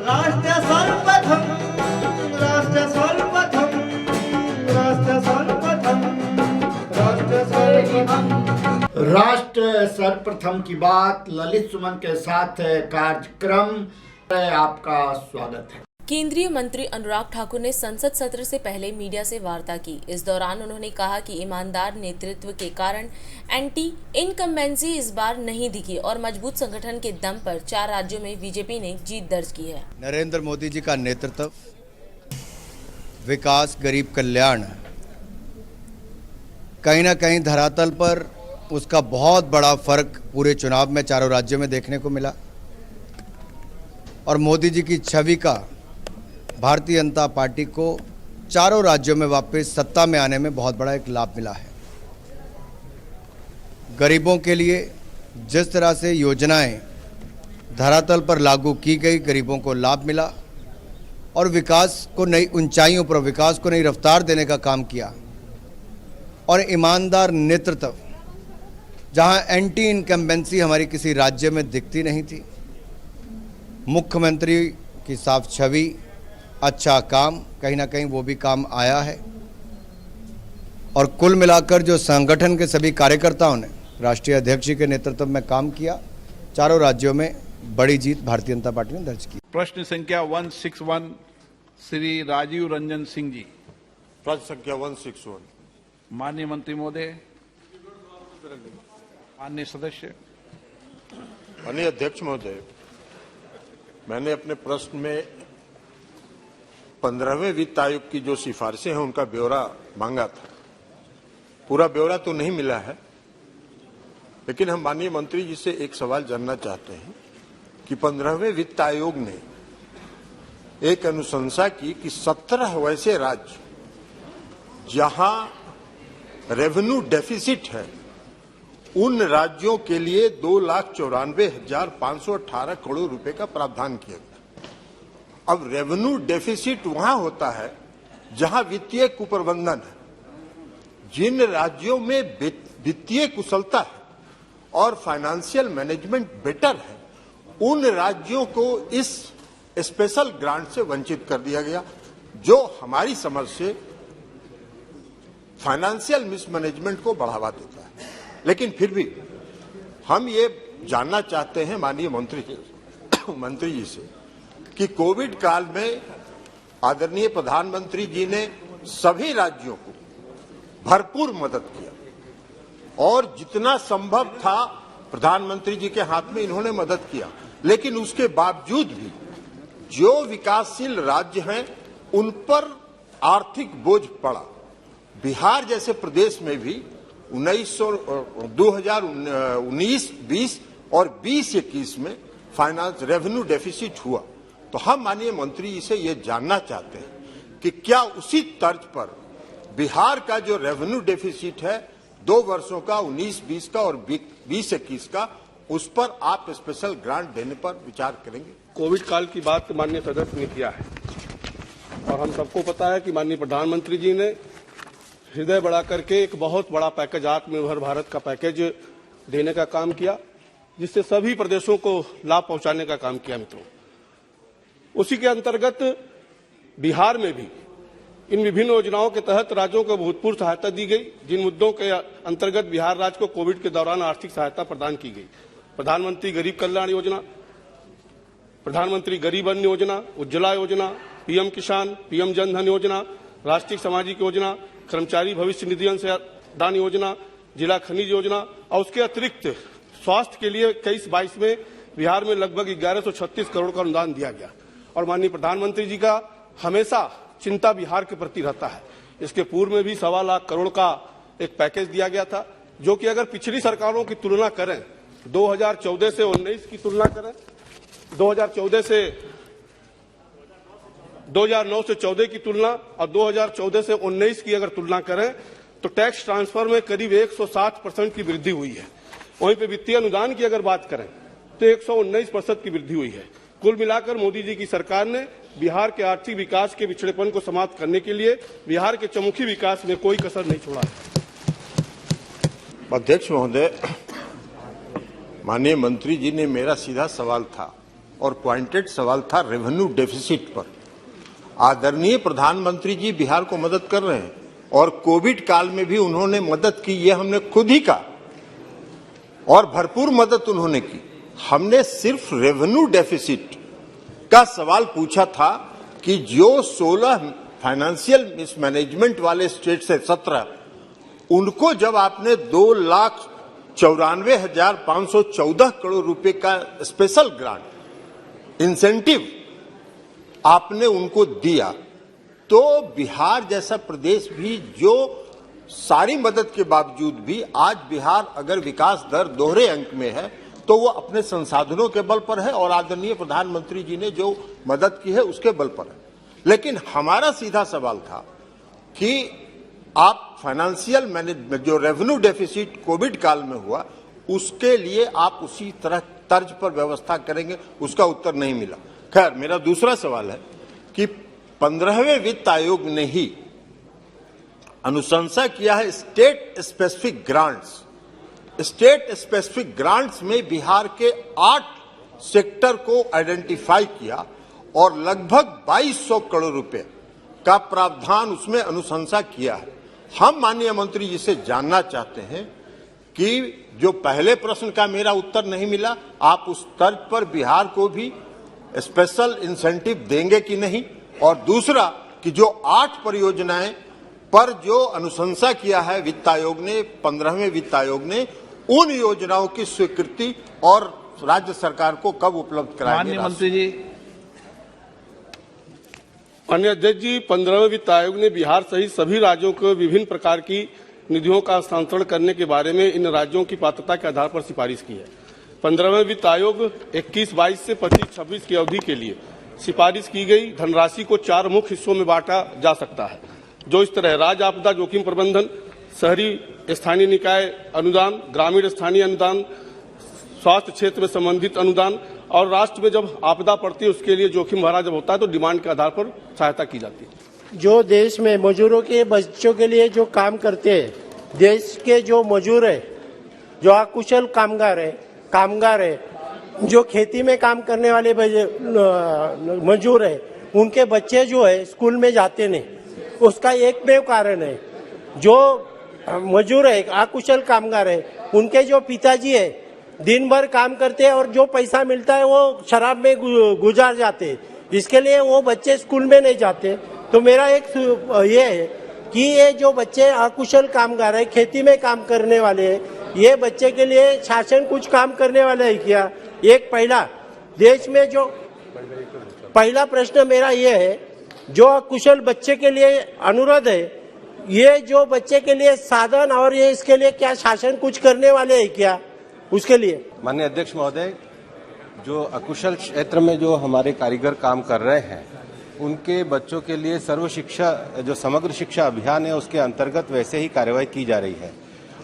राष्ट्र सर्वप्रथम, राष्ट्र सर्वप्रथम, राष्ट्र सर्वप्रथम, राष्ट्र सर्वप्रथम। राष्ट्र सर्वप्रथम की बात ललित सुमन के साथ कार्यक्रम में आपका स्वागत है। केंद्रीय मंत्री अनुराग ठाकुर ने संसद सत्र से पहले मीडिया से वार्ता की। इस दौरान उन्होंने कहा कि ईमानदार नेतृत्व के कारण एंटी इनकम्बेंसी इस बार नहीं दिखी और मजबूत संगठन के दम पर 4 राज्यों में बीजेपी ने जीत दर्ज की है। नरेंद्र मोदी जी का नेतृत्व, विकास, गरीब कल्याण, कहीं ना कहीं धरातल पर उसका बहुत बड़ा फर्क पूरे चुनाव में चारों राज्यों में देखने को मिला और मोदी जी की छवि का भारतीय जनता पार्टी को चारों राज्यों में वापस सत्ता में आने में बहुत बड़ा एक लाभ मिला है। गरीबों के लिए जिस तरह से योजनाएं धरातल पर लागू की गई, गरीबों को लाभ मिला और विकास को नई ऊंचाइयों पर, विकास को नई रफ्तार देने का काम किया। और ईमानदार नेतृत्व, जहां एंटी इनकम्बेंसी हमारी किसी राज्य में दिखती नहीं थी, मुख्यमंत्री की साफ छवि, अच्छा काम, कहीं ना कहीं वो भी काम आया है। और कुल मिलाकर जो संगठन के सभी कार्यकर्ताओं ने राष्ट्रीय अध्यक्ष जी के नेतृत्व में काम किया, चारों राज्यों में बड़ी जीत भारतीय जनता पार्टी ने दर्ज की। प्रश्न संख्या 161 श्री राजीव रंजन सिंह जी। प्रश्न संख्या 161। माननीय मंत्री महोदय, माननीय सदस्य। माननीय अध्यक्ष महोदय, मैंने अपने प्रश्न में 15वें वित्त आयोग की जो सिफारिशें हैं उनका ब्यौरा मांगा था। पूरा ब्यौरा तो नहीं मिला है, लेकिन हम माननीय मंत्री जी से एक सवाल जानना चाहते हैं कि 15वें वित्त आयोग ने एक अनुशंसा की कि 17 वैसे राज्य जहां रेवेन्यू डेफिसिट है, उन राज्यों के लिए 2,94,518 करोड़ रुपए का प्रावधान किया गया। अब रेवेन्यू डेफिसिट वहां होता है जहां वित्तीय कुप्रबंधन है। जिन राज्यों में वित्तीय कुशलता है और फाइनेंशियल मैनेजमेंट बेटर है, उन राज्यों को इस स्पेशल ग्रांट से वंचित कर दिया गया, जो हमारी समझ से फाइनेंशियल मिसमैनेजमेंट को बढ़ावा देता है। लेकिन फिर भी हम ये जानना चाहते हैं माननीय मंत्री जी से कि कोविड काल में आदरणीय प्रधानमंत्री जी ने सभी राज्यों को भरपूर मदद किया और जितना संभव था प्रधानमंत्री जी के हाथ में इन्होंने मदद किया, लेकिन उसके बावजूद भी जो विकासशील राज्य हैं उन पर आर्थिक बोझ पड़ा। बिहार जैसे प्रदेश में भी 2019-20 और 20-21 में फाइनेंस रेवेन्यू डेफिसिट हुआ। तो हम माननीय मंत्री जी से ये जानना चाहते हैं कि क्या उसी तर्ज पर बिहार का जो रेवेन्यू डेफिसिट है 2 वर्षों का, 19-20 का और 20-21 का, उस पर आप स्पेशल ग्रांट देने पर विचार करेंगे? कोविड काल की बात माननीय सदस्य ने किया है और हम सबको पता है कि माननीय प्रधानमंत्री जी ने हृदय बढ़ा करके एक बहुत बड़ा पैकेज, आत्मनिर्भर भारत का पैकेज देने का काम किया, जिससे सभी प्रदेशों को लाभ पहुंचाने का काम किया। मित्रों, उसी के अंतर्गत बिहार में भी इन विभिन्न योजनाओं के तहत राज्यों को भूतपूर्व सहायता दी गई, जिन मुद्दों के अंतर्गत बिहार राज्य को कोविड के दौरान आर्थिक सहायता प्रदान की गई। प्रधानमंत्री गरीब कल्याण योजना, प्रधानमंत्री गरीब अन्न योजना, उज्ज्वला योजना, पीएम किसान, पीएम जन धन योजना, राष्ट्रीय सामाजिक योजना, कर्मचारी भविष्य निधि अंशदान योजना, जिला खनिज योजना और उसके अतिरिक्त स्वास्थ्य के लिए 21-22 में बिहार में लगभग 1136 करोड़ का अनुदान दिया गया। और माननीय प्रधानमंत्री जी का हमेशा चिंता बिहार के प्रति रहता है। इसके पूर्व में भी 1.25 लाख करोड़ का एक पैकेज दिया गया था, जो कि अगर पिछली सरकारों की तुलना करें, 2014 से 19 की तुलना करें, 2009 से 14 की तुलना और 2014 से 19 की अगर तुलना करें तो टैक्स ट्रांसफर में करीब 160% की वृद्धि हुई है। वहीं पे वित्तीय अनुदान की अगर बात करें तो 119% की वृद्धि हुई है। कुल मिलाकर मोदी जी की सरकार ने बिहार के आर्थिक विकास के पिछड़ेपन को समाप्त करने के लिए बिहार के चहुमुखी विकास में कोई कसर नहीं छोड़ा है। अध्यक्ष महोदय, माननीय मंत्री जी ने मेरा सीधा सवाल था और पॉइंटेड सवाल था रेवेन्यू डेफिसिट पर। आदरणीय प्रधानमंत्री जी बिहार को मदद कर रहे हैं और कोविड काल में भी उन्होंने मदद की, ये हमने खुद ही कहा और भरपूर मदद उन्होंने की। हमने सिर्फ रेवेन्यू डेफिसिट का सवाल पूछा था कि जो 16 फाइनेंशियल मिसमैनेजमेंट वाले स्टेट से 17, उनको जब आपने 2,94,514 करोड़ रुपए का स्पेशल ग्रांट इंसेंटिव आपने उनको दिया, तो बिहार जैसा प्रदेश भी जो सारी मदद के बावजूद भी आज बिहार अगर विकास दर दोहरे अंक में है तो वो अपने संसाधनों के बल पर है और आदरणीय प्रधानमंत्री जी ने जो मदद की है उसके बल पर है। लेकिन हमारा सीधा सवाल था कि आप फाइनेंशियल मैनेजमेंट जो रेवेन्यू डेफिसिट कोविड काल में हुआ उसके लिए आप उसी तरह तर्ज पर व्यवस्था करेंगे, उसका उत्तर नहीं मिला। खैर, मेरा दूसरा सवाल है कि 15वें वित्त आयोग ने ही अनुशंसा किया है state specific grants. State specific grants में बिहार के 8 सेक्टर को आइडेंटिफाई किया और लगभग 2200 करोड़ रुपए का प्रावधान उसमें अनुशंसा किया है। हम माननीय मंत्री जी से जानना चाहते हैं कि जो पहले प्रश्न का मेरा उत्तर नहीं मिला, आप उस तर्ज पर बिहार को भी स्पेशल इंसेंटिव देंगे कि नहीं, और दूसरा कि जो 8 परियोजनाएं पर जो अनुशंसा किया है वित्त आयोग ने, 15वें वित्त आयोग ने, उन योजनाओं की स्वीकृति और राज्य सरकार को कब उपलब्ध कराएंगे? माननीय मंत्री जी। माननीय अध्यक्ष जी, 15वें वित्त आयोग ने बिहार सहित सभी राज्यों को विभिन्न प्रकार की निधियों का हस्तांतरण करने के बारे में इन राज्यों की पात्रता के आधार पर सिफारिश की है। 15वें वित्त आयोग 21-22 से 25-26 की अवधि के लिए सिफारिश की गई धनराशि को 4 मुख्य हिस्सों में बांटा जा सकता है, जो इस तरह राज्य आपदा जोखिम प्रबंधन, शहरी स्थानीय निकाय अनुदान, ग्रामीण स्थानीय अनुदान, स्वास्थ्य क्षेत्र में संबंधित अनुदान, और राष्ट्र में जब आपदा पड़ती है उसके लिए जोखिम भरा जब होता है तो डिमांड के आधार पर सहायता की जाती है। जो देश में मजदूरों के बच्चों के लिए जो काम करते हैं, देश के जो मजदूर है, जो अकुशल कामगार है, जो खेती में काम करने वाले मजदूर है, उनके बच्चे जो है स्कूल में जाते नहीं। उसका एकमेव कारण है जो मजदूर है, अकुशल कामगार है, उनके जो पिताजी है दिन भर काम करते हैं और जो पैसा मिलता है वो शराब में गुजार जाते हैं, इसके लिए वो बच्चे स्कूल में नहीं जाते। तो मेरा एक ये है कि ये जो बच्चे अकुशल कामगार है, खेती में काम करने वाले हैं, ये बच्चे के लिए शासन कुछ काम करने वाला है क्या? एक पहला देश में जो पहला प्रश्न मेरा ये है, जो अकुशल बच्चे के लिए अनुरोध है, ये जो बच्चे के लिए साधन और ये इसके लिए क्या शासन कुछ करने वाले है क्या उसके लिए? माननीय अध्यक्ष महोदय, जो अकुशल क्षेत्र में जो हमारे कारीगर काम कर रहे हैं उनके बच्चों के लिए सर्व शिक्षा जो समग्र शिक्षा अभियान है उसके अंतर्गत वैसे ही कार्रवाई की जा रही है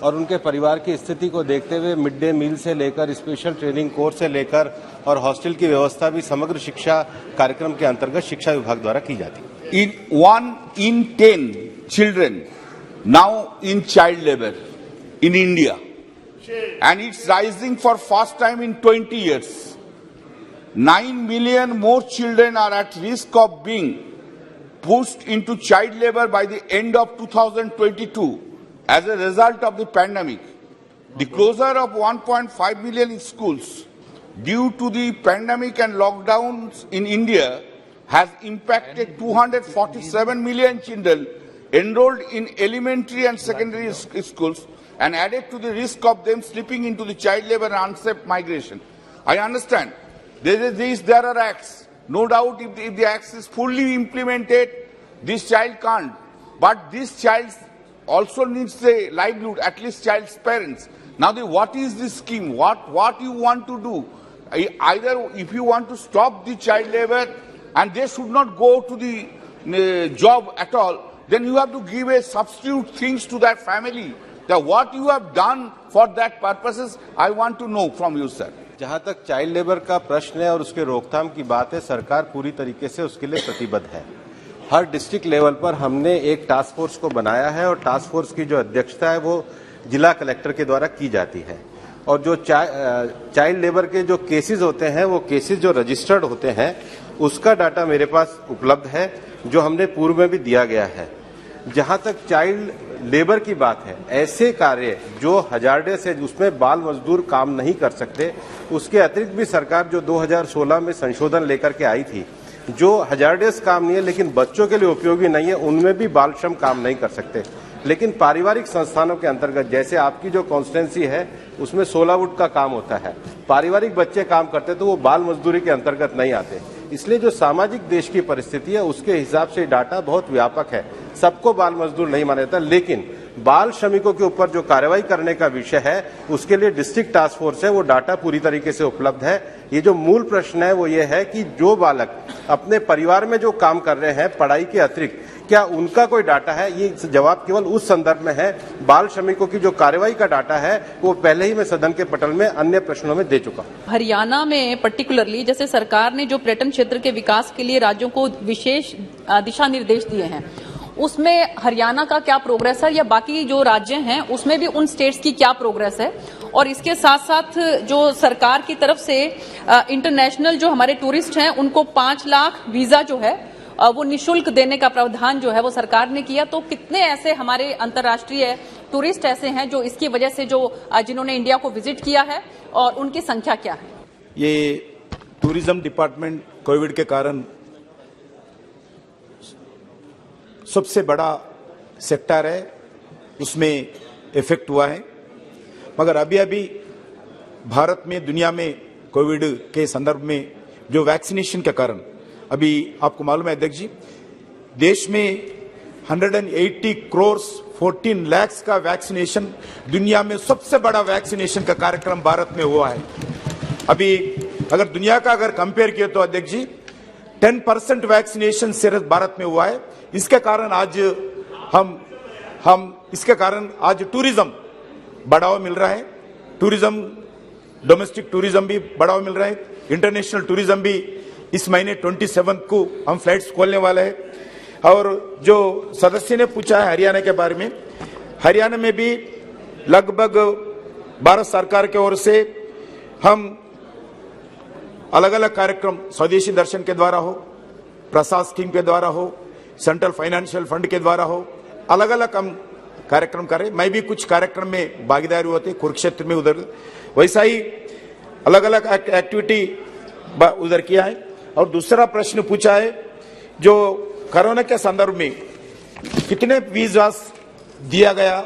और उनके परिवार की स्थिति को देखते हुए मिड डे मील से लेकर स्पेशल ट्रेनिंग कोर्स से लेकर और हॉस्टल की व्यवस्था भी समग्र शिक्षा कार्यक्रम के अंतर्गत शिक्षा विभाग द्वारा की जाती है। In 1 in 10 children now in child labor in India, and it's rising for first time in 20 years. 9 million more children are at risk of being pushed into child labor by the end of 2022 as a result of the pandemic. The closure of 1.5 million schools due to the pandemic and lockdowns in India has impacted 247 million children enrolled in elementary and secondary schools and added to the risk of them slipping into the child labor and unsafe migration. I understand there are acts. No doubt if the acts is fully implemented, this child can't. But this child also needs a livelihood, at least child's parents. Now, what is this scheme? What you want to do? Either if you want to stop the child labor and they should not go to the job at all, then you have to give a substitute things to that family. That what you have done for that purposes, I want to know from you, sir. जहां तक child labour का प्रश्न है और उसके रोकथाम की बात है, सरकार पूरी तरीके से उसके लिए प्रतिबद्ध है। हर डिस्ट्रिक्ट लेवल पर हमने एक टास्क फोर्स को बनाया है और टास्क फोर्स की जो अध्यक्षता है वो जिला कलेक्टर के द्वारा की जाती है और जो चाइल्ड लेबर के जो केसेस होते हैं वो केसेस जो रजिस्टर्ड होते हैं उसका डाटा मेरे पास उपलब्ध है, जो हमने पूर्व में भी दिया गया है। जहां तक चाइल्ड लेबर की बात है, ऐसे कार्य जो हजारडेस है, उसमें बाल मजदूर काम नहीं कर सकते, उसके अतिरिक्त भी सरकार जो 2016 में संशोधन लेकर के आई थी, जो हजारडेस काम नहीं है लेकिन बच्चों के लिए उपयोगी नहीं है, उनमें भी बाल श्रम काम नहीं कर सकते। लेकिन पारिवारिक संस्थानों के अंतर्गत, जैसे आपकी जो कॉन्स्टिट्यूंसी है उसमें 16 वुड का काम होता है, पारिवारिक बच्चे काम करते तो वो बाल मजदूरी के अंतर्गत नहीं आते। इसलिए जो सामाजिक देश की परिस्थिति है उसके हिसाब से डाटा बहुत व्यापक है, सबको बाल मजदूर नहीं माना जाता। लेकिन बाल श्रमिकों के ऊपर जो कार्रवाई करने का विषय है उसके लिए डिस्ट्रिक्ट टास्क फोर्स है, वो डाटा पूरी तरीके से उपलब्ध है। ये जो मूल प्रश्न है वो ये है कि जो बालक अपने परिवार में जो काम कर रहे हैं पढ़ाई के अतिरिक्त, क्या उनका कोई डाटा है? ये जवाब केवल उस संदर्भ में है। बाल श्रमिकों की जो कार्रवाई का डाटा है वो पहले ही मैं सदन के पटल में अन्य प्रश्नों में दे चुका हूं। हरियाणा में पर्टिकुलरली जैसे सरकार ने जो पर्यटन क्षेत्र के विकास के लिए राज्यों को विशेष दिशा निर्देश दिए हैं, उसमें हरियाणा का क्या प्रोग्रेस है या बाकी जो राज्य हैं उसमें भी उन स्टेट्स की क्या प्रोग्रेस है? और इसके साथ साथ जो सरकार की तरफ से इंटरनेशनल जो हमारे टूरिस्ट हैं उनको 5 लाख वीजा जो है वो निशुल्क देने का प्रावधान जो है वो सरकार ने किया, तो कितने ऐसे हमारे अंतर्राष्ट्रीय टूरिस्ट ऐसे हैं जो इसकी वजह से जो जिन्होंने इंडिया को विजिट किया है और उनकी संख्या क्या है? ये टूरिज्म डिपार्टमेंट कोविड के कारण सबसे बड़ा सेक्टर है, उसमें इफेक्ट हुआ है। मगर अभी भारत में, दुनिया में कोविड के संदर्भ में जो वैक्सीनेशन के कारण, अभी आपको मालूम है अध्यक्ष जी, देश में 180 करोड़ 14 लाख का वैक्सीनेशन, दुनिया में सबसे बड़ा वैक्सीनेशन का कार्यक्रम भारत में हुआ है। अभी अगर दुनिया का कंपेयर किया तो अध्यक्ष जी 10% वैक्सीनेशन सिर्फ भारत में हुआ है। इसके कारण आज इसके कारण आज टूरिज्म बढ़ावा मिल रहा है, टूरिज्म, डोमेस्टिक टूरिज्म भी बढ़ावा मिल रहा है, इंटरनेशनल टूरिज्म भी इस महीने 27 को हम फ्लाइट्स खोलने वाले हैं। और जो सदस्य ने पूछा है हरियाणा के बारे में, हरियाणा में भी लगभग भारत सरकार की ओर से हम अलग अलग कार्यक्रम, स्वदेशी दर्शन के द्वारा हो, प्रसाद स्कीम के द्वारा हो, सेंट्रल फाइनेंशियल फंड के द्वारा हो, अलग अलग हम कार्यक्रम करें। मैं भी कुछ कार्यक्रम में भागीदारी होती, कुरुक्षेत्र में उधर वैसा ही अलग अलग एक्टिविटी उधर किया है। और दूसरा प्रश्न पूछा है जो कोरोना के संदर्भ में कितने वीजा दिया गया,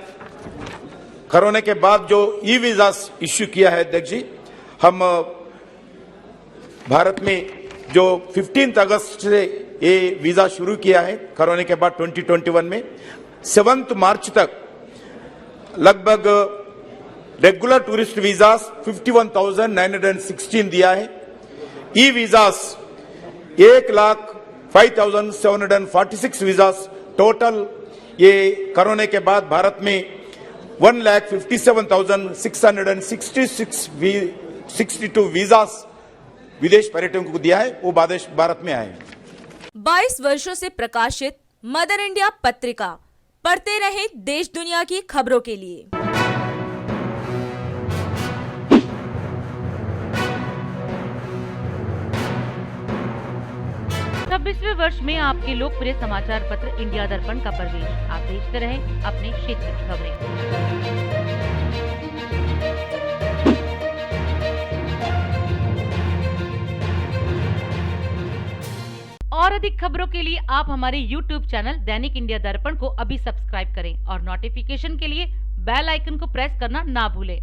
कोरोना के बाद जो ई वीजा इश्यू किया है अध्यक्ष जी, हम भारत में जो 15 अगस्त से ये वीजा शुरू किया है कोरोना के बाद 2021 में, 7 मार्च तक लगभग रेगुलर टूरिस्ट वीजा 51,916 दिया है, ई वीजा 1,05,746 वीजा टोटल। ये कोरोना के बाद भारत में 1,57,662 वीजा विदेश पर्यटकों को दिया है, वो भारत में आए। 22 वर्षों से प्रकाशित मदर इंडिया पत्रिका, पढ़ते रहें देश दुनिया की खबरों के लिए। 26वें वर्ष में आपके लोकप्रिय समाचार पत्र इंडिया दर्पण का प्रवेश। आप देखते रहें अपने क्षेत्र की खबरें। और अधिक खबरों के लिए आप हमारे YouTube चैनल दैनिक इंडिया दर्पण को अभी सब्सक्राइब करें और नोटिफिकेशन के लिए बेल आइकन को प्रेस करना ना भूलें।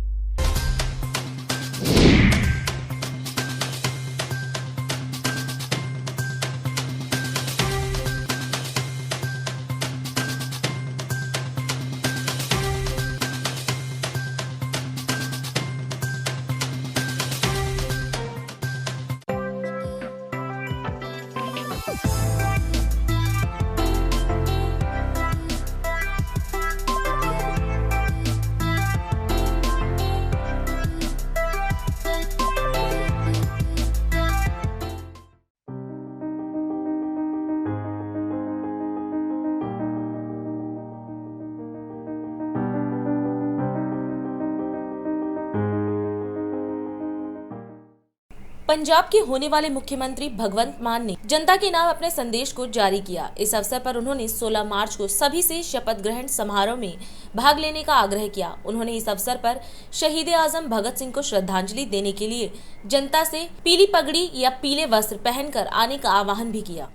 पंजाब के होने वाले मुख्यमंत्री भगवंत मान ने जनता के नाम अपने संदेश को जारी किया। इस अवसर पर उन्होंने 16 मार्च को सभी से शपथ ग्रहण समारोह में भाग लेने का आग्रह किया। उन्होंने इस अवसर पर शहीद आजम भगत सिंह को श्रद्धांजलि देने के लिए जनता से पीली पगड़ी या पीले वस्त्र पहनकर आने का आह्वान भी किया।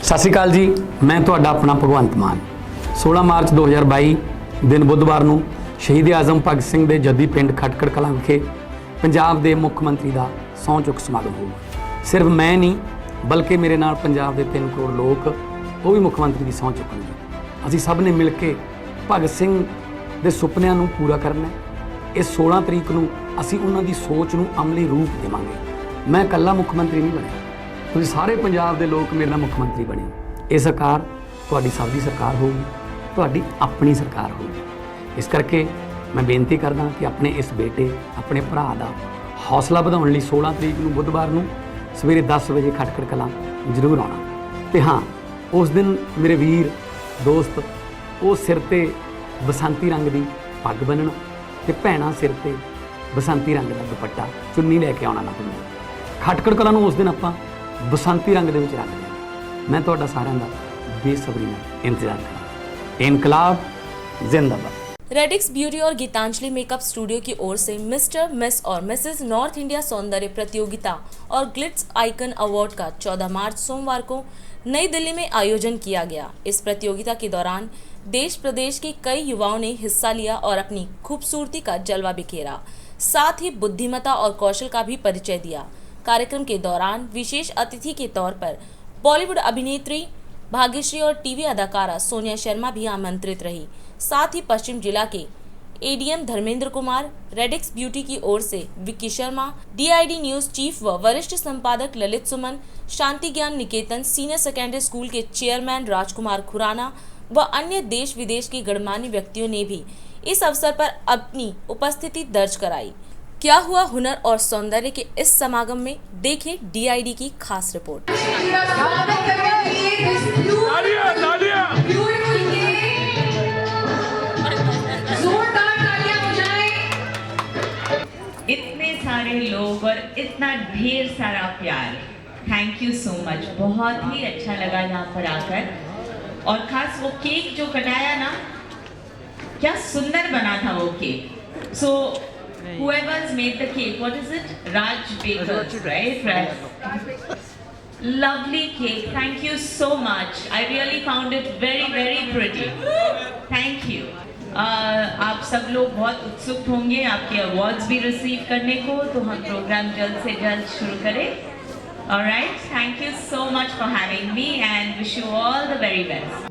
सत श्री अकाल जी, मैं तुहाडा अपना भगवंत मान। 16 मार्च 2022 दिन बुधवार ਨੂੰ शहीद आजम भगत सिंह ਦੇ ਜੱਦੀ ਪਿੰਡ ਖਟਕੜ ਕਲਾਂ ਵਿਖੇ ਪੰਜਾਬ ਦੇ ਮੁੱਖ ਮੰਤਰੀ ਦਾ ਸਹੁੰ ਚੁੱਕ ਸਮਾਗਮ ਹੋਊਗਾ। ਸਿਰਫ ਮੈਂ ਨਹੀਂ ਬਲਕਿ ਮੇਰੇ ਨਾਲ ਪੰਜਾਬ ਦੇ 3 ਕਰੋੜ ਲੋਕ ਉਹ ਵੀ ਮੁੱਖ ਮੰਤਰੀ ਦੀ ਸਹੁੰ ਚੁੱਕਣਗੇ। ਅਸੀਂ ਸਭ ਨੇ ਮਿਲ ਕੇ ਭਗਤ ਸਿੰਘ ਦੇ ਸੁਪਨਿਆਂ ਨੂੰ ਪੂਰਾ ਕਰਨਾ ਹੈ। ਇਸ 16 ਤਰੀਕ ਨੂੰ ਅਸੀਂ ਉਹਨਾਂ ਦੀ ਸੋਚ ਨੂੰ ਅਮਲੀ ਰੂਪ ਦੇਵਾਂਗੇ। ਮੈਂ ਇਕੱਲਾ ਮੁੱਖ ਮੰਤਰੀ ਨਹੀਂ ਬਣਿਆ, ਤੁਸੀਂ ਸਾਰੇ ਪੰਜਾਬ ਦੇ ਲੋਕ ਮੇਰੇ ਨਾਲ ਮੁੱਖ ਮੰਤਰੀ ਬਣੇ। ਇਹ ਸਰਕਾਰ ਤੁਹਾਡੀ ਸਭ ਦੀ ਸਰਕਾਰ ਹੋਊਗੀ, ਤੁਹਾਡੀ ਆਪਣੀ ਸਰਕਾਰ ਹੋਊਗੀ। ਇਸ ਕਰਕੇ ਮੈਂ ਬੇਨਤੀ ਕਰਦਾ ਕਿ ਆਪਣੇ ਇਸ ਬੇਟੇ ਆਪਣੇ ਭਰਾ ਦਾ ਹੌਸਲਾ ਵਧਾਉਣ ਲਈ 16 ਤਰੀਕ ਨੂੰ ਬੁੱਧਵਾਰ ਨੂੰ ਸਵੇਰੇ 10 ਵਜੇ ਖਟਕੜ ਕਲਾਂ ਜ਼ਰੂਰ ਆਉਣਾ। ਤੇ ਹਾਂ, ਉਸ ਦਿਨ ਮੇਰੇ ਵੀਰ ਦੋਸਤ ਉਹ ਸਿਰ ਤੇ ਬਸੰਤੀ ਰੰਗ ਦੀ ਪੱਗ ਬੰਨਣਾ ਤੇ ਭੈਣਾਂ ਸਿਰ ਤੇ ਬਸੰਤੀ ਰੰਗ ਦਾ ਦੁਪੱਟਾ ਚੁੰਨੀ ਲੈ ਕੇ ਆਉਣਾ ਨਾ ਭੁੱਲਣਾ। ਖਟਕੜ ਕਲਾਂ ਨੂੰ ਉਸ ਦਿਨ ਆਪਾਂ ਬਸੰਤੀ ਰੰਗ ਦੇ ਵਿੱਚ ਰੰਗ ਦੇਣਾ। ਮੈਂ ਤੁਹਾਡਾ ਸਾਰਿਆਂ ਦਾ ਬੇਸਬਰੀ ਨਾਲ ਇੰਤਜ਼ਾਰ ਕਰਾਂ। ਇਨਕਲਾਬ जिंदाबाद। रेडिक्स ब्यूटी और गीतांजलि मेकअप स्टूडियो की ओर से मिस्टर, मिस और मिसेस नॉर्थ इंडिया सौंदर्य प्रतियोगिता और ग्लिट्स आइकन अवार्ड का 14 मार्च सोमवार को नई दिल्ली में आयोजन किया गया। इस प्रतियोगिता के दौरान देश प्रदेश के कई युवाओं ने हिस्सा लिया और अपनी खूबसूरती का जलवा बिखेरा, साथ ही बुद्धिमत्ता और कौशल का भी परिचय दिया। कार्यक्रम के दौरान विशेष अतिथि के तौर पर बॉलीवुड अभिनेत्री भाग्यश्री और टीवी अदाकारा सोनिया शर्मा भी आमंत्रित रही। साथ ही पश्चिम जिला के ADM Dharmendra Kumar, radix beauty की ओर से Vicky Sharma, DID news chief व वरिष्ठ संपादक ललित सुमन, शांति ज्ञान निकेतन सीनियर सेकेंडरी स्कूल के चेयरमैन राजकुमार खुराना व अन्य देश विदेश के गणमान्य व्यक्तियों ने भी इस अवसर पर अपनी उपस्थिति दर्ज कराई। क्या हुआ हुनर और सौंदर्य के इस समागम में, देखें डीआईडी की खास रिपोर्ट। इतने सारे लोग और इतना ढेर सारा प्यार, थैंक यू सो मच। बहुत ही अच्छा लगा यहाँ पर आकर, और खास वो केक जो कटाया ना, क्या सुंदर बना था वो cake. So whoever's made the cake, what is it? Raj Bakers, right? Lovely cake. Thank you so much. I really found it very, very pretty. Thank you. आप सब लोग बहुत उत्सुक होंगे आपके अवार्ड्स भी रिसीव करने को, तो हम प्रोग्राम जल्द से जल्द शुरू करें। Alright, thank you so much for having me and wish you all the very best.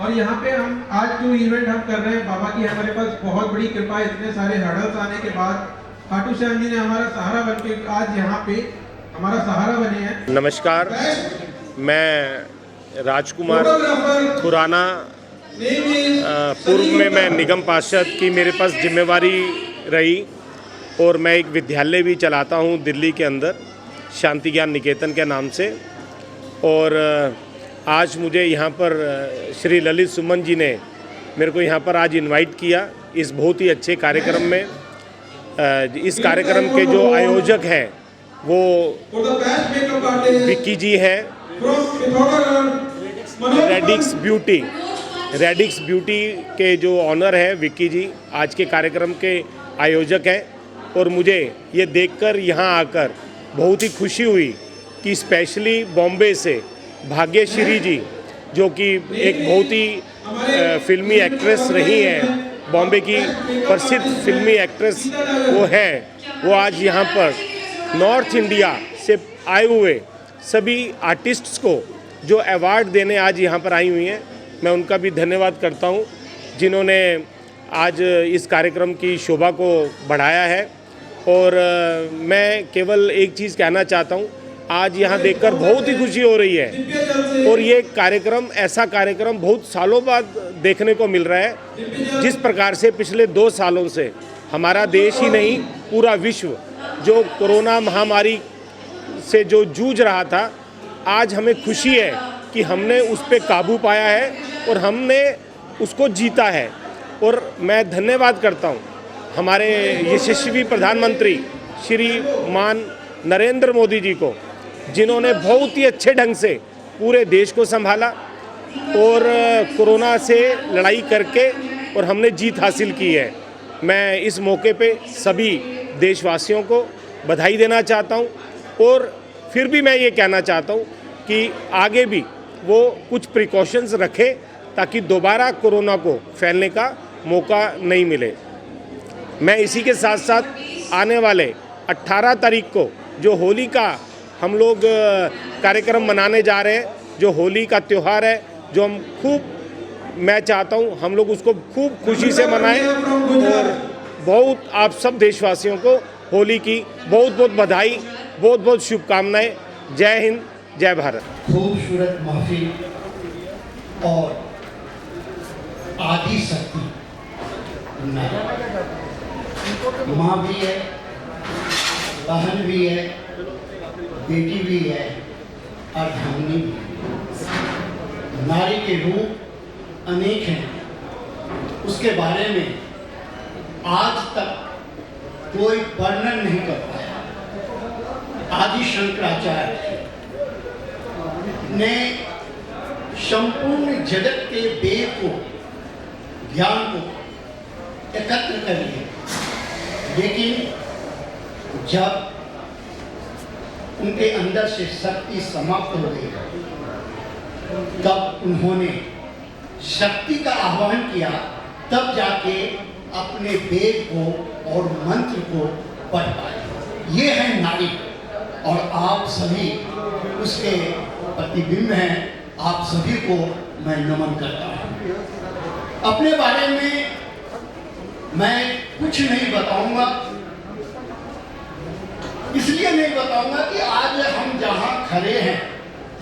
और यहाँ पे हम आज जो इवेंट हम कर रहे हैं, बाबा की हमारे पास बहुत बड़ी कृपा है। इतने सारे हर्डल्स आने के बाद खाटू श्याम जी ने हमारा सहारा बन के आज यहाँ पे हमारा सहारा बने हैं। नमस्कार, मैं राजकुमार खुराना, पूर्व में मैं निगम पार्षद की मेरे पास जिम्मेवारी रही और मैं एक विद्यालय भी चलाता हूँ दिल्ली के अंदर, शांति ज्ञान निकेतन के नाम से। और आज मुझे यहाँ पर श्री ललित सुमन जी ने मेरे को यहाँ पर आज इनवाइट किया इस बहुत ही अच्छे कार्यक्रम में। इस कार्यक्रम के जो आयोजक हैं वो विक्की जी हैं, रेडिक्स ब्यूटी के जो ऑनर हैं विक्की जी आज के कार्यक्रम के आयोजक हैं। और मुझे ये देखकर यहाँ आकर बहुत ही खुशी हुई कि स्पेशली बॉम्बे से भाग्यश्री जी, जो कि एक बहुत ही फिल्मी एक्ट्रेस रही हैं, बॉम्बे की प्रसिद्ध फिल्मी एक्ट्रेस वो है, वो आज यहाँ पर नॉर्थ इंडिया से आए हुए सभी आर्टिस्ट्स को जो अवार्ड देने आज यहाँ पर आई हुई हैं, मैं उनका भी धन्यवाद करता हूँ जिन्होंने आज इस कार्यक्रम की शोभा को बढ़ाया है। और मैं केवल एक चीज़ कहना चाहता हूँ, आज यहाँ देखकर बहुत ही खुशी हो रही है। और ये कार्यक्रम ऐसा कार्यक्रम बहुत सालों बाद देखने को मिल रहा है, जिस प्रकार से पिछले 2 सालों से हमारा देश ही नहीं पूरा विश्व जो कोरोना महामारी से जो जूझ रहा था, आज हमें खुशी है कि हमने उस पर काबू पाया है और हमने उसको जीता है। और मैं धन्यवाद करता हूँ हमारे यशस्वी प्रधानमंत्री श्रीमान नरेंद्र मोदी जी को, जिन्होंने बहुत ही अच्छे ढंग से पूरे देश को संभाला और कोरोना से लड़ाई करके और हमने जीत हासिल की है। मैं इस मौके पे सभी देशवासियों को बधाई देना चाहता हूँ और फिर भी मैं ये कहना चाहता हूँ कि आगे भी वो कुछ प्रिकॉशंस रखें ताकि दोबारा कोरोना को फैलने का मौका नहीं मिले। मैं इसी के साथ साथ आने वाले 18 तारीख को जो होली का हम लोग कार्यक्रम मनाने जा रहे हैं, जो होली का त्यौहार है, जो हम मैं चाहता हूँ हम लोग उसको खूब खुशी से मनाएं और बहुत आप सब देशवासियों को होली की बहुत बहुत बधाई, बहुत बहुत शुभकामनाएं। जय हिंद, जय भारत। खूबसूरत महफिल और आदि शक्ति माँ भी है, बहन भी है, बेटी भी है, अर्धांगिनी भी है। नारी के रूप अनेक हैं, उसके बारे में आज तक कोई वर्णन नहीं कर पाया। आदि शंकराचार्य ने संपूर्ण जगत के वेद को, ज्ञान को एकत्र कर लिया, लेकिन जब उनके अंदर से शक्ति समाप्त हो गई तब उन्होंने शक्ति का आह्वान किया, तब जाके अपने वेद को और मंत्र को पढ़ पाए। ये है नारी और आप सभी उसके प्रतिबिंब हैं। आप सभी को मैं नमन करता हूँ। अपने बारे में मैं कुछ नहीं बताऊंगा, इसलिए नहीं बताऊंगा कि आज हम जहां खड़े हैं,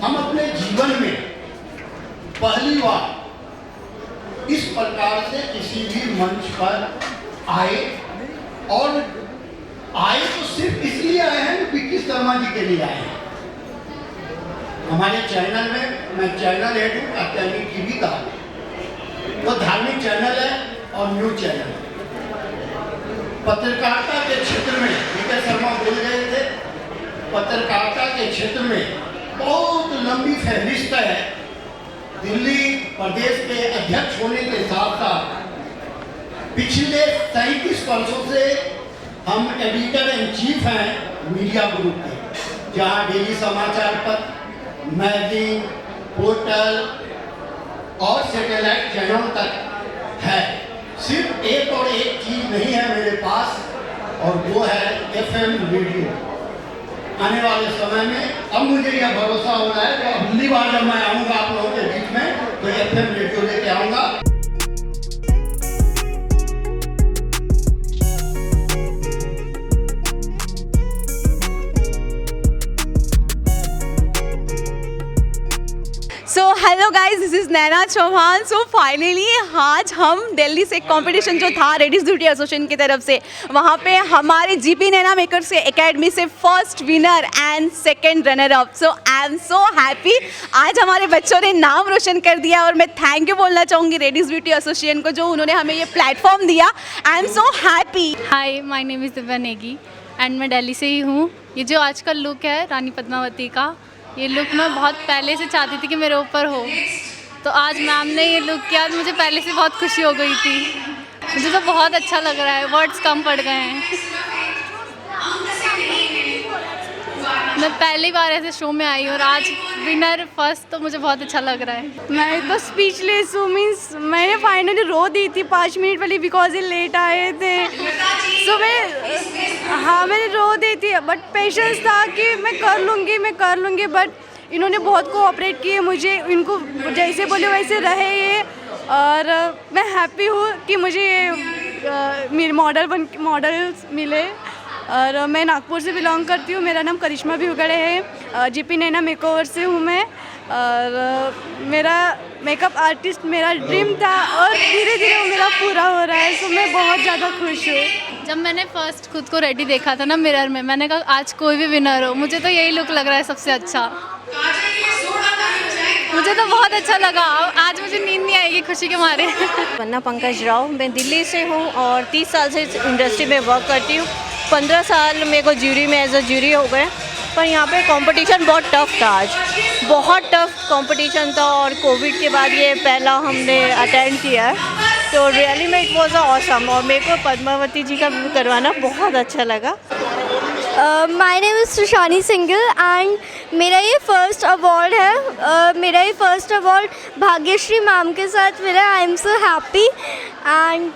हम अपने जीवन में पहली बार इस प्रकार से किसी भी मंच पर आए, और आए तो सिर्फ इसलिए आए हैं कि विक्की शर्मा जी के लिए आए हैं। हमारे चैनल में, मैं चैनल हेड हूँ कात्यायनी टीवी का, वो धार्मिक चैनल है और न्यूज चैनल है। पत्रकारिता के क्षेत्र में विक्की शर्मा बोल गए थे, पत्रकारिता के क्षेत्र में बहुत लंबी फहरिस्त है। दिल्ली प्रदेश के अध्यक्ष होने के साथ साथ पिछले 37 वर्षों से हम एडिटर इन चीफ हैं मीडिया ग्रुप के, जहां डेली समाचार पत्र, मैगजीन, पोर्टल और सैटेलाइट चैनल तक है। सिर्फ एक और एक चीज नहीं है मेरे पास, और वो है FM रेडियो। आने वाले समय में अब मुझे यह भरोसा हो रहा है कि अगली बार जब मैं आऊँगा आप लोगों के बीच में तो FM रेडियो लेके आऊँगा। So hello guys, this is Naina Chauhan. So finally आज हम दिल्ली से कंपटीशन जो था रेडिस ब्यूटी एसोसिएशन की तरफ से, वहाँ पे हमारे जीपी नैना मेकर्स के एकेडमी से first winner and second runner up. So I am so happy. आज हमारे बच्चों ने नाम रोशन कर दिया और मैं थैंक यू बोलना चाहूँगी रेडिस ब्यूटी एसोसिएशन को, जो उन्होंने हमें ये प्लेटफॉर्म दिया। आई am so happy. Hi, my name is Divya Negi and मैं दिल्ली से ही हूँ। ये जो आज का लुक है रानी पद्मावती का, ये लुक मैं बहुत पहले से चाहती थी कि मेरे ऊपर हो, तो आज मैम ने ये लुक किया, मुझे पहले से बहुत खुशी हो गई थी। मुझे तो बहुत अच्छा लग रहा है, वर्ड्स कम पड़ गए हैं। मैं पहली बार ऐसे शो में आई और आज विनर फर्स्ट, तो मुझे बहुत अच्छा लग रहा है। मैं तो स्पीचलेस हूँ। मीन्स मैंने फाइनली रो दी थी 5 मिनट वाली, बिकॉज ये लेट आए थे। सो मैंने रो दी थी, बट पेशेंस था कि मैं कर लूँगी। बट इन्होंने बहुत कोऑपरेट किए मुझे, इनको जैसे बोले वैसे रहे ये, और मैं हैप्पी हूँ कि मुझे मेरे मॉडल्स मिले। और मैं नागपुर से बिलोंग करती हूँ। मेरा नाम करिश्मा भिवगड़े है। जीपी नैना मेकओवर से हूँ मैं। और मेरा मेकअप आर्टिस्ट मेरा ड्रीम था और धीरे धीरे वो मेरा पूरा हो रहा है, तो मैं बहुत ज़्यादा खुश हूँ। जब मैंने फर्स्ट खुद को रेडी देखा था ना मिरर में, मैंने कहा आज कोई भी विनर हो, मुझे तो यही लुक लग रहा है सबसे अच्छा। मुझे तो बहुत अच्छा लगा, आज मुझे नींद नहीं आएगी खुशी के मारे। वन्ना पंकज राव, मैं दिल्ली से हूँ और 30 साल से इस इंडस्ट्री में वर्क करती हूँ। 15 साल मेरे को ज्यूरी में एज अ ज्यूरी हो गए, पर यहाँ पे कंपटीशन बहुत टफ था। आज बहुत टफ कंपटीशन था और कोविड के बाद ये पहला हमने अटेंड किया है, तो रियली में इट वाज ऑसम। और मेरे को पद्मावती जी का करवाना बहुत अच्छा लगा। My name is Sushani Singhal and मेरा ये फर्स्ट अवार्ड है। मेरा ये फर्स्ट अवार्ड भाग्यश्री मैम के साथ मिला। आई एम सो हैप्पी एंड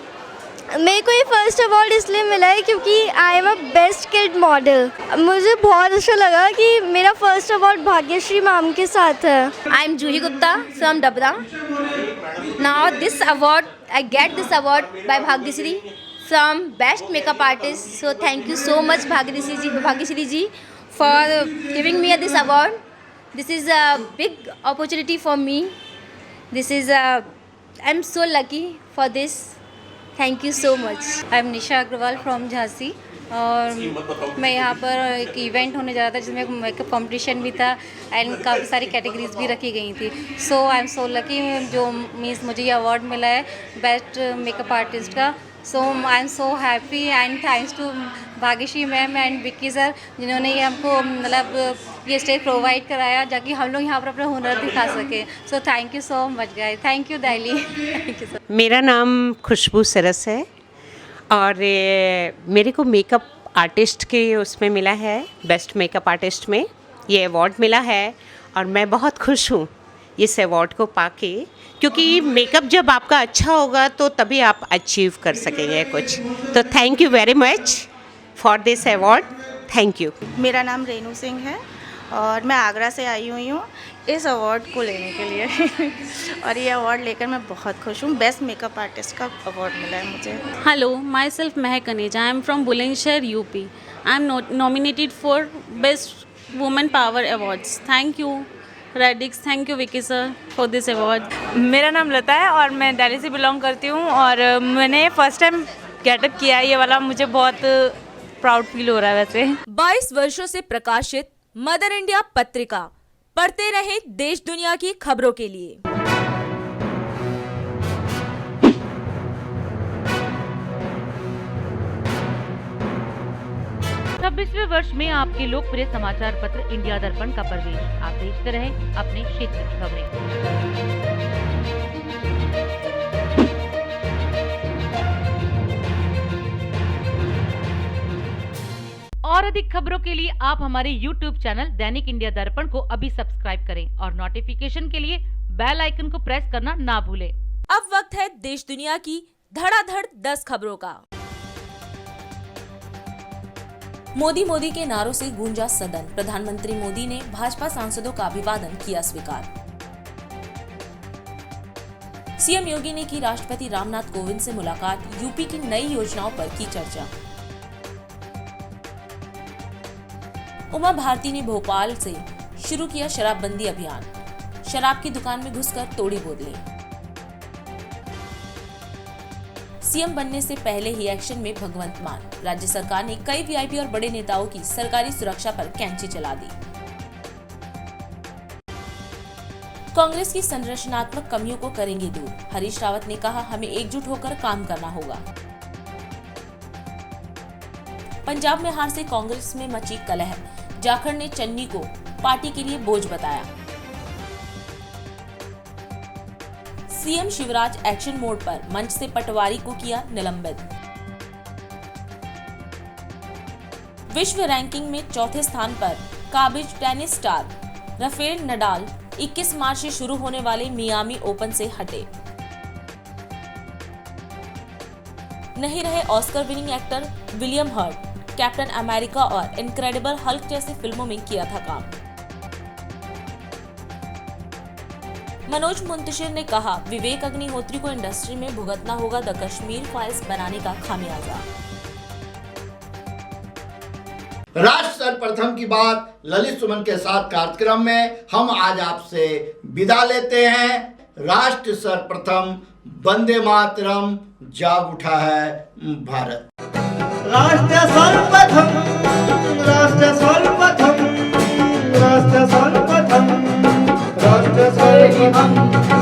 मेरे को ये फर्स्ट अवार्ड इसलिए मिला है क्योंकि I am a best kid model. मुझे बहुत अच्छा लगा कि मेरा फर्स्ट अवार्ड भाग्यश्री मैम के साथ है। I am Juhi Gupta from Dabra. Now this award I get this award bye Bhagyashree from best makeup artist, so thank you so much Bhagyashree ji for giving me this award. This is a big opportunity for me. This is I'm so lucky for this. Thank you so much. I'm Nisha Agrawal from Jhansi और मैं यहाँ पर एक event होने जा रहा था जिसमें मेकअप कंपटीशन भी था एंड काफ़ी सारी कैटेगरीज भी रखी गई थी। So I am so lucky जो मीन्स मुझे ये अवार्ड मिला है बेस्ट मेकअप आर्टिस्ट का। So I am so happy and thanks to Bhagyashree ma'am and Vicky sir जिन्होंने ये हमको मतलब ये स्टेज प्रोवाइड कराया ताकि हम लोग यहाँ पर अपना हुनर दिखा सके। So thank you so much guys. Thank you Delhi. Thank you sir. मेरा नाम खुशबू सरस है और मेरे को मेकअप आर्टिस्ट के उसमें मिला है, बेस्ट मेकअप आर्टिस्ट में ये अवार्ड मिला है और मैं बहुत खुश हूँ इस अवार्ड को पाके, क्योंकि मेकअप जब आपका अच्छा होगा तो तभी आप अचीव कर सकेंगे कुछ। तो thank you very much for this award. Thank you. मेरा नाम रेनू सिंह है और मैं आगरा से आई हुई हूँ इस अवार्ड को लेने के लिए और ये अवार्ड लेकर मैं बहुत खुश हूँ। बेस्ट मेकअप आर्टिस्ट का अवार्ड मिला है मुझे। Hello, myself Mahak Kaneja. I am from Bulandshahr UP. I am nominated for best women power awards. Thank you Radix, thank you Vicky sir for this award. मेरा नाम लता है और मैं दिल्ली से बिलोंग करती हूँ और मैंने फर्स्ट टाइम गेटअप किया है ये वाला, मुझे बहुत प्राउड फील हो रहा है। वैसे 22 वर्षों से प्रकाशित मदर इंडिया पत्रिका, पढ़ते रहे देश दुनिया की खबरों के लिए। छब्बीसवें वर्ष में आपके लोकप्रिय समाचार पत्र इंडिया दर्पण का प्रवेश। आप देखते रहे अपने क्षेत्र की खबरें। और अधिक खबरों के लिए आप हमारे YouTube चैनल दैनिक इंडिया दर्पण को अभी सब्सक्राइब करें और नोटिफिकेशन के लिए बेल आइकन को प्रेस करना ना भूलें। अब वक्त है देश दुनिया की धड़ाधड़ 10 खबरों का। मोदी के नारों से गूंजा सदन। प्रधानमंत्री मोदी ने भाजपा सांसदों का अभिवादन किया स्वीकार। सीएम योगी ने की राष्ट्रपति रामनाथ कोविंद से मुलाकात। यूपी की नई योजनाओं पर की चर्चा। उमा भारती ने भोपाल से शुरू किया शराबबंदी अभियान। शराब की दुकान में घुसकर तोड़ी बोतलें। सीएम बनने से पहले ही एक्शन में भगवंत मान। राज्य सरकार ने कई वीआईपी और बड़े नेताओं की सरकारी सुरक्षा पर कैंची चला दी। कांग्रेस की संरचनात्मक कमियों को करेंगे दूर। हरीश रावत ने कहा, हमें एकजुट होकर काम करना होगा। पंजाब में हार से कांग्रेस में मची कलह। जाखड़ ने चन्नी को पार्टी के लिए बोझ बताया। सीएम शिवराज एक्शन मोड पर, मंच से पटवारी को किया निलंबित। विश्व रैंकिंग में चौथे स्थान पर काबिज टेनिस स्टार राफेल नडाल 21 मार्च से शुरू होने वाले मियामी ओपन से हटे। नहीं रहे Oscar winning actor William Hurt. Captain America और इनक्रेडिबल हल्क जैसी फिल्मों में किया था काम। मनोज मुंतशिर ने कहा, विवेक अग्निहोत्री को इंडस्ट्री में भुगतना होगा द कश्मीर फाइल्स बनाने का खामियाजा। राष्ट्र सर्वप्रथम की बात ललित सुमन के साथ कार्यक्रम में हम आज आपसे विदा लेते हैं। राष्ट्र सर्वप्रथम, वंदे मातरम, जाग उठा है भारत। राष्ट्र सर्वप्रथम, राष्ट्र सर्वप्रथम, राष्ट्र सर्वप्रथम, राष्ट्र सर्वप्रथम।